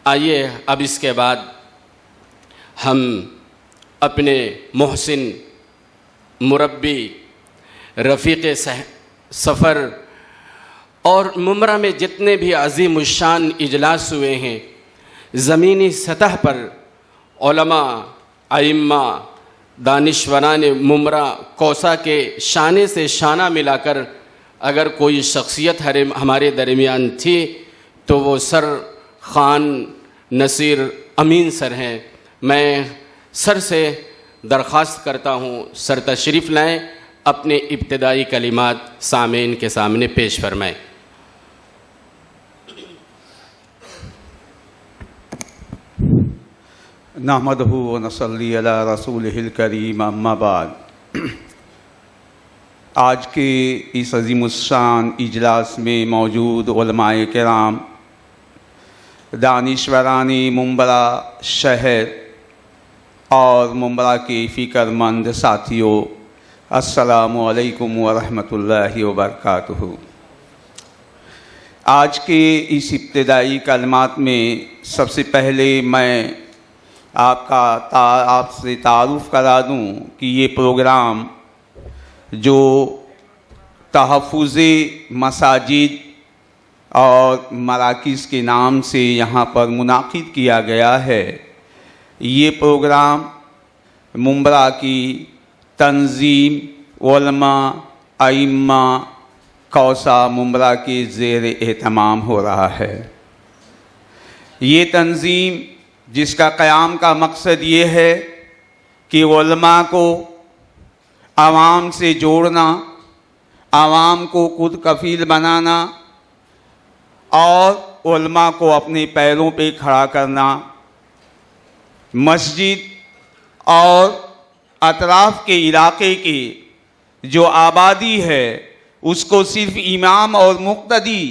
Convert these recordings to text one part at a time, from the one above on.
आइए अब इसके बाद हम अपने मोहसिन, मुरब्बी, रफ़ीक़ सफ़र और मुमरा में जितने भी अज़ीम शान इजलास हुए हैं, ज़मीनी सतह पर उलमा, आइम्मा, दानिश्वरान मुमरा कौसा के शाने से शाना मिलाकर अगर कोई शख्सियत हमारे दरमियान थी तो वो सर ख़ान नसीर अमीन सर हैं। मैं सर से दरख्वास्त करता हूँ सर तशरीफ़ लाएँ, अपने इब्तिदाई कलिमात सामीन के सामने पेश फरमाएँ। नहमदहु व नसल्ली अला रसूलिहिल करीम, अम्मा बाद। आज के इस अज़ीमुश्शान इजलास में मौजूद उलमाए किराम, दानिश्वरानी मुंबरा शहर और मुंबरा के फ़िक्रमंद साथियों, अस्सलामु अलैकुम व रहमतुल्लाहि व बरकातुहू। आज के इस इब्तिदाई कलमात में सबसे पहले मैं आपसे तारुफ़ करा दूं कि ये प्रोग्राम जो तहफ़्फ़ुज़े मसाजिद और मराकिज़ के नाम से यहाँ पर मुनाकिद किया गया है, ये प्रोग्राम मुंबरा की तंज़ीम उलमा आइम्मा कौसा मुंबरा के ज़ेर एहतमाम हो रहा है। ये तंज़ीम जिसका क़याम का मकसद ये है कि उलमा को आवाम से जोड़ना, आवाम को खुद कफ़ील बनाना और उलमा को अपने पैरों पे खड़ा करना, मस्जिद और अतराफ़ के इलाके की जो आबादी है उसको सिर्फ़ इमाम और मुक़्तदी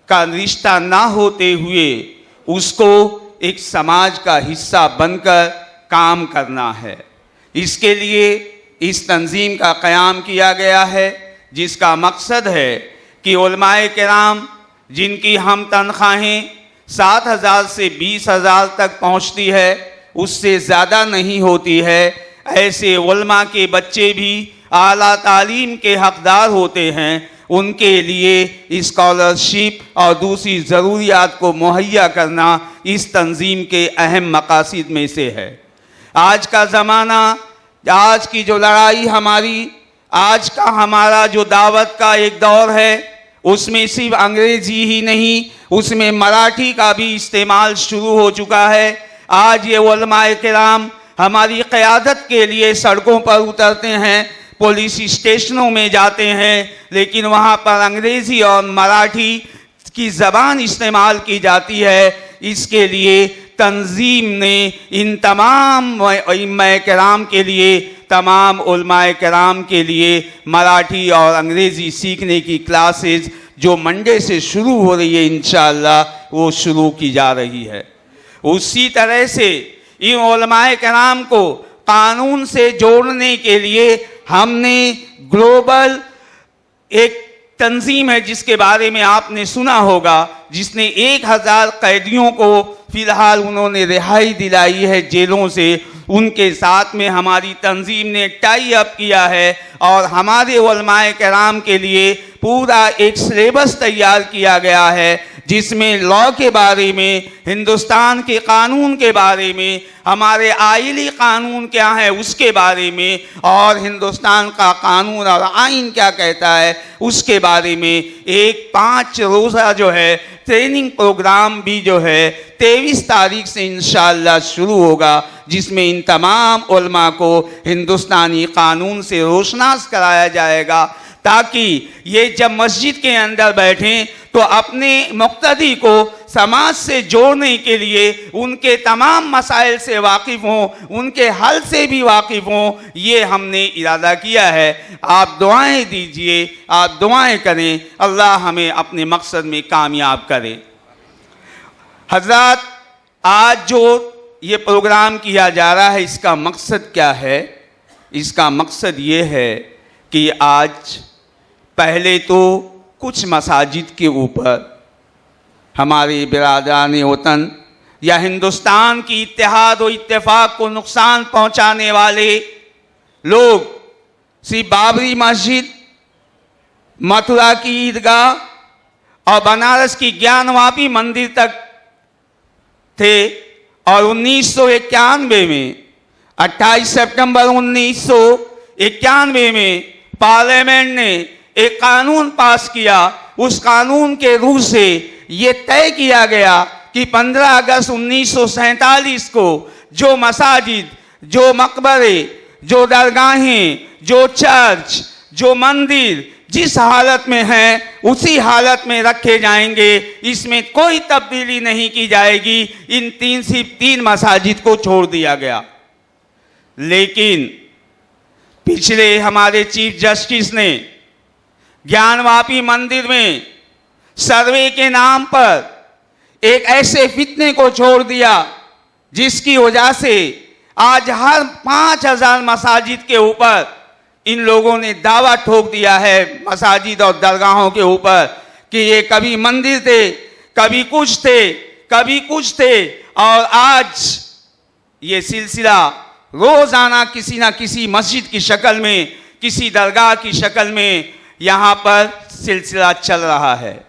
का रिश्ता ना होते हुए उसको एक समाज का हिस्सा बनकर काम करना है। इसके लिए इस तंज़ीम का क़याम किया गया है, जिसका मकसद है कि उलमाए किराम जिनकी हम तनख्वाहें 7,000 से 20,000 तक पहुँचती है, उससे ज़्यादा नहीं होती है, ऐसे उलमा के बच्चे भी आला तालीम के हक़दार होते हैं। उनके लिए स्कॉलरशिप और दूसरी ज़रूरियात को मुहैया करना इस तंज़ीम के अहम मकासद में से है। आज का ज़माना, आज की जो लड़ाई हमारी, आज का हमारा जो दावत का एक दौर है, उसमें सिर्फ अंग्रेज़ी ही नहीं, उसमें मराठी का भी इस्तेमाल शुरू हो चुका है। आज ये उलमाए किराम हमारी क़यादत के लिए सड़कों पर उतरते हैं, पुलिस स्टेशनों में जाते हैं, लेकिन वहाँ पर अंग्रेज़ी और मराठी की ज़बान इस्तेमाल की जाती है। इसके लिए तंज़ीम ने इन तमाम इमाम किराम के लिए, तमाम उलमाए किराम के लिए मराठी और अंग्रेज़ी सीखने की क्लासेस जो मंडे से शुरू हो रही है, इंशाअल्लाह वो शुरू की जा रही है। उसी तरह से इन उलमाए किराम को कानून से जोड़ने के लिए हमने ग्लोबल एक तंजीम है जिसके बारे में आपने सुना होगा, जिसने 1000 कैदियों को फ़िलहाल उन्होंने रिहाई दिलाई है जेलों से। उनके साथ में हमारी तंजीम ने टाई अप किया है और हमारे उलमाए किराम के लिए पूरा एक सिलेबस तैयार किया गया है, जिसमें लॉ के बारे में, हिंदुस्तान के कानून के बारे में, हमारे आइली कानून क्या है उसके बारे में, और हिंदुस्तान का कानून और आइन क्या कहता है उसके बारे में एक 5 रोज़ा जो है ट्रेनिंग प्रोग्राम भी जो है 23 तारीख से इंशाअल्लाह शुरू होगा, जिसमें इन तमाम उलमा को हिंदुस्तानी कानून से रोशनास कराया जाएगा, ताकि ये जब मस्जिद के अंदर बैठें तो अपने मुक्तदी को समाज से जोड़ने के लिए उनके तमाम मसाइल से वाकिफ़ हों, उनके हल से भी वाकिफ़ हों, ये हमने इरादा किया है। आप दुआएं दीजिए, आप दुआएं करें, अल्लाह हमें अपने मकसद में कामयाब करे। हज़रात, आज जो ये प्रोग्राम किया जा रहा है, इसका मकसद क्या है? इसका मकसद ये है कि आज पहले तो कुछ मसाजिद के ऊपर हमारे बिरादरान वतन या हिंदुस्तान की इत्तेहाद और इत्तेफाक को नुकसान पहुंचाने वाले लोग श्री बाबरी मस्जिद, मथुरा की ईदगाह और बनारस की ज्ञानवापी मंदिर तक थे। और 1991 में 28 सितंबर 1991 में पार्लियामेंट ने एक कानून पास किया। उस कानून के रूह से ये तय किया गया कि 15 अगस्त 1947 को जो मसाजिद, जो मकबरे, जो दरगाहें, जो चर्च, जो मंदिर जिस हालत में हैं उसी हालत में रखे जाएंगे, इसमें कोई तब्दीली नहीं की जाएगी। इन सिर्फ तीन मसाजिद को छोड़ दिया गया। लेकिन पिछले हमारे चीफ जस्टिस ने ज्ञानवापी मंदिर में सर्वे के नाम पर एक ऐसे फितने को छोड़ दिया जिसकी वजह से आज हर 5000 मसाजिद के ऊपर इन लोगों ने दावा ठोक दिया है, मसाजिद और दरगाहों के ऊपर, कि ये कभी मंदिर थे, कभी कुछ थे, कभी कुछ थे। और आज ये सिलसिला रोजाना किसी ना किसी मस्जिद की शक्ल में, किसी दरगाह की शक्ल में यहाँ पर सिलसिला चल रहा है।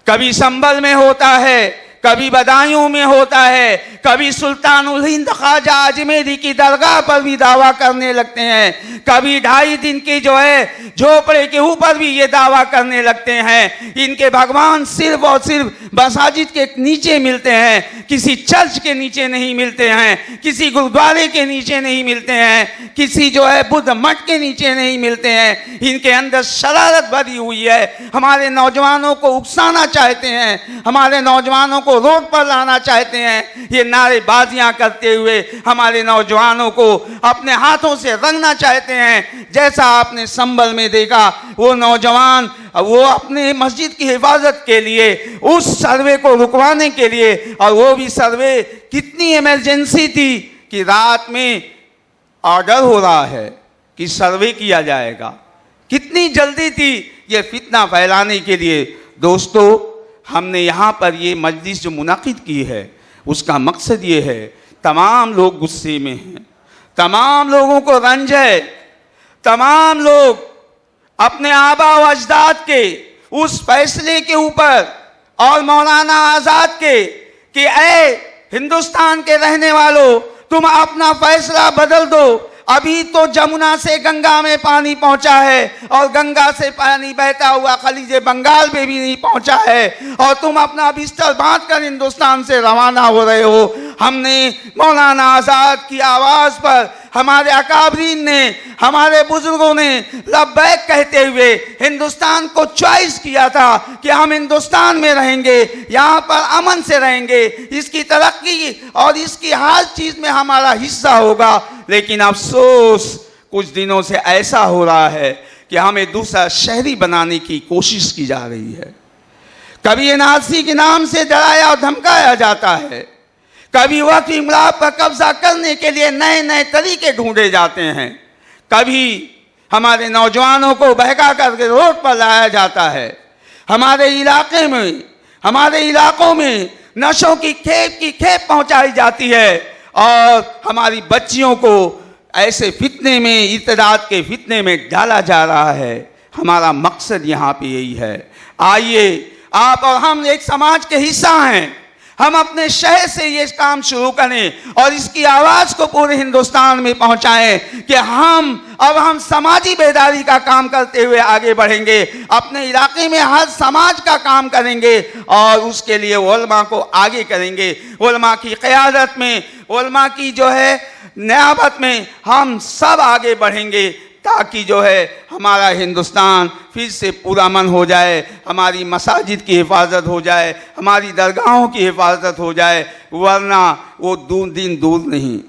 कभी संभल में होता है, कभी बदायूं में होता है, कभी सुल्तानुल हिंद ख्वाजा अजमेरी की दरगाह पर भी दावा करने लगते हैं, कभी 2.5 दिन की जो है झोपड़े के ऊपर भी ये दावा करने लगते हैं। इनके भगवान सिर्फ और सिर्फ मसाजिद के नीचे मिलते हैं, किसी चर्च के नीचे नहीं मिलते हैं, किसी गुरुद्वारे के नीचे नहीं मिलते हैं, किसी जो है बुद्ध मठ के नीचे नहीं मिलते हैं। इनके अंदर शरारत भरी हुई है। हमारे नौजवानों को उकसाना चाहते हैं, हमारे नौजवानों को रोड पर लाना चाहते हैं। ये नारेबाजियां करते हुए हमारे नौजवानों को अपने हाथों से रंगना चाहते हैं। जैसा आपने संभल में देखा, वो नौजवान वो अपने मस्जिद की हिफाजत के लिए उस सर्वे को रुकवाने के लिए, और वो भी सर्वे कितनी इमरजेंसी थी कि रात में ऑर्डर हो रहा है कि सर्वे किया जाएगा। कितनी जल्दी थी ये फितना फैलाने के लिए। दोस्तों, हमने यहाँ पर ये मजलिस जो मुनाकिद की है उसका मकसद ये है, तमाम लोग गुस्से में हैं, तमाम लोगों को रंज है, तमाम लोग अपने आबा व अजदाद के उस फैसले के ऊपर और मौलाना आज़ाद के कि ऐ हिंदुस्तान के रहने वालों, तुम अपना फैसला बदल दो। अभी तो जमुना से गंगा में पानी पहुंचा है और गंगा से पानी बहता हुआ खलीज बंगाल में भी नहीं पहुंचा है, और तुम अपना बिस्तर बांध कर हिंदुस्तान से रवाना हो रहे हो। हमने मौलाना आज़ाद की आवाज़ पर हमारे अकाबरीन ने, हमारे बुजुर्गों ने लब्बैक कहते हुए हिंदुस्तान को चॉइस किया था कि हम हिंदुस्तान में रहेंगे, यहाँ पर अमन से रहेंगे, इसकी तरक्की और इसकी हर चीज़ में हमारा हिस्सा होगा। लेकिन अफसोस कुछ दिनों से ऐसा हो रहा है कि हमें दूसरा शहरी बनाने की कोशिश की जा रही है। कभी एनआरसी के नाम से डराया और धमकाया जाता है, कभी वक्फ इमलाक पर कब्जा करने के लिए नए नए तरीके ढूंढे जाते हैं, कभी हमारे नौजवानों को बहका करके रोड पर लाया जाता है। हमारे इलाके में, हमारे इलाकों में नशों की खेप पहुंचाई जाती है और हमारी बच्चियों को ऐसे फितने में, इर्तिदाद के फितने में डाला जा रहा है। हमारा मकसद यहाँ पे यही है। आइए, आप और हम एक समाज के हिस्सा हैं, हम अपने शहर से ये काम शुरू करें और इसकी आवाज़ को पूरे हिंदुस्तान में पहुंचाएं कि हम समाजी बेदारी का काम करते हुए आगे बढ़ेंगे, अपने इलाके में हर समाज का काम करेंगे और उसके लिए उलमा को आगे करेंगे। उलमा की क़यादत में, उलमा की जो है नियाबत में हम सब आगे बढ़ेंगे, ताकि जो है हमारा हिंदुस्तान फिर से पुरअमन हो जाए, हमारी मसाजिद की हिफाजत हो जाए, हमारी दरगाहों की हिफाजत हो जाए। वरना वो दिन दूर नहीं।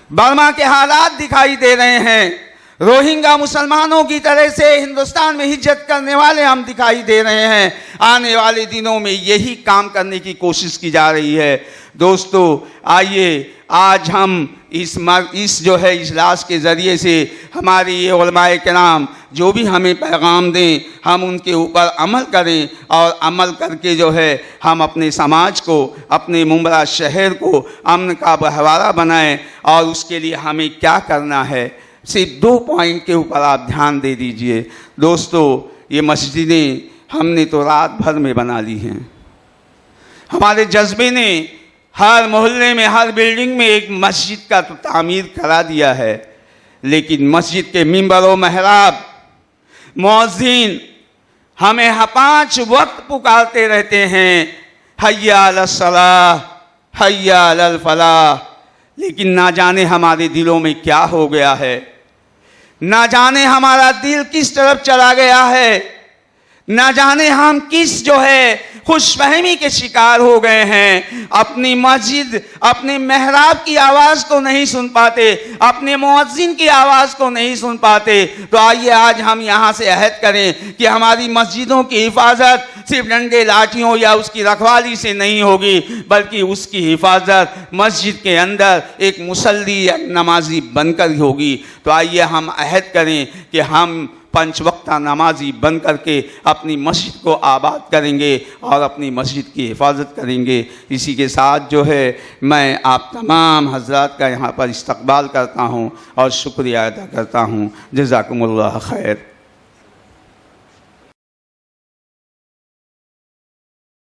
बर्मा के हालात दिखाई दे रहे हैं, रोहिंग्या मुसलमानों की तरह से हिंदुस्तान में हिज्जत करने वाले हम दिखाई दे रहे हैं। आने वाले दिनों में यही काम करने की कोशिश की जा रही है। दोस्तों, आइए आज हम इस जो है इजलास के ज़रिए से हमारी ये उलमाए किराम, जो भी हमें पैगाम दें हम उनके ऊपर अमल करें और अमल करके जो है हम अपने समाज को, अपने मुंब्रा शहर को अमन का बहवारा बनाएं। और उसके लिए हमें क्या करना है, सिर्फ 2 पॉइंट के ऊपर आप ध्यान दे दीजिए। दोस्तों, ये मस्जिदें हमने तो रात भर में बना ली हैं। हमारे जज्बे ने हर मोहल्ले में, हर बिल्डिंग में एक मस्जिद का तो तामीर करा दिया है, लेकिन मस्जिद के मिंबर व महराब मुअज्जिन हमें 5 वक्त पुकारते रहते हैं, हय्या अलस सलाह, हय्या अलल फलाह। लेकिन ना जाने हमारे दिलों में क्या हो गया है, ना जाने हमारा दिल किस तरफ चला गया है, ना जाने हम किस जो है खुशफहमी के शिकार हो गए हैं। अपनी मस्जिद, अपने मेहराब की आवाज़ को नहीं सुन पाते, अपने मुअज्जिन की आवाज़ को नहीं सुन पाते। तो आइए आज हम यहाँ से अहद करें कि हमारी मस्जिदों की हिफाजत सिर्फ डंडे लाठियों या उसकी रखवाली से नहीं होगी, बल्कि उसकी हिफाजत मस्जिद के अंदर एक मुसल्ली या नमाजी बनकर होगी। तो आइए हम अहद करें कि हम 5 वक्ता नमाजी बन करके अपनी मस्जिद को आबाद करेंगे और अपनी मस्जिद की हिफाजत करेंगे। इसी के साथ जो है मैं आप तमाम हजरात का यहाँ पर इस्तकबाल करता हूँ और शुक्रिया अदा करता हूँ। जज़ाकुमुल्लाह खैर।